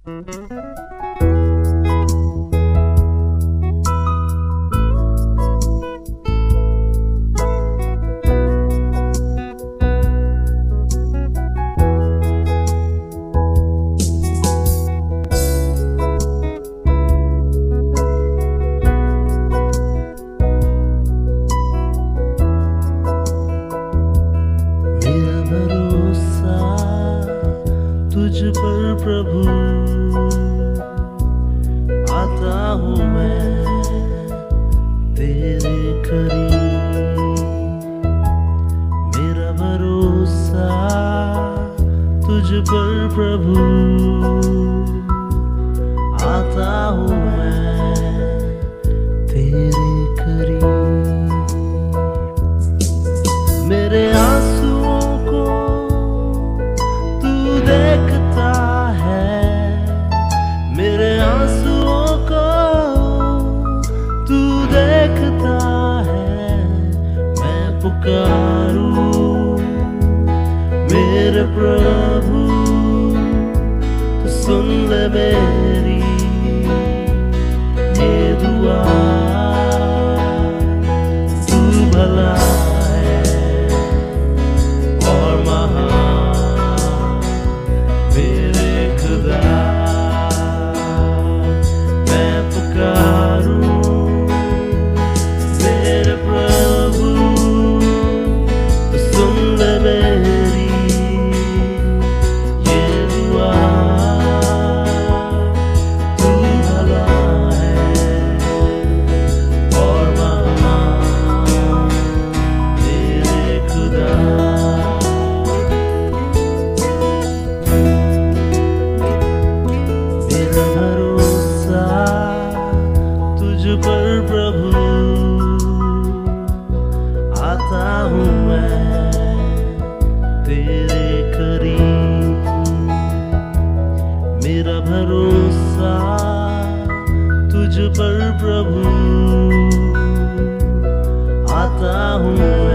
तुझ पर प्रभु आता हूँ मैं तेरे करीब। मेरा भरोसा तुझ पर प्रभु आता हूँ मैं तेरे करीब। मेरे आंसुओं को देखता है, मेरे आंसुओं को तू देखता है। मैं पुकारूं मेरे प्रभु, तू सुन ले मेरी ये दुआ। तू भला है और महान मेरे खुदा। मैं पुकारूं मेरे प्रभु, तो सुन ले मेरी ये दुआ। तू भला है और महान मेरे खुदा। मेरा भरोसा तुझ पर प्रभु आता हूँ मैं तेरे करीब। मेरा भरोसा तुझ पर प्रभु आता हूँ मैं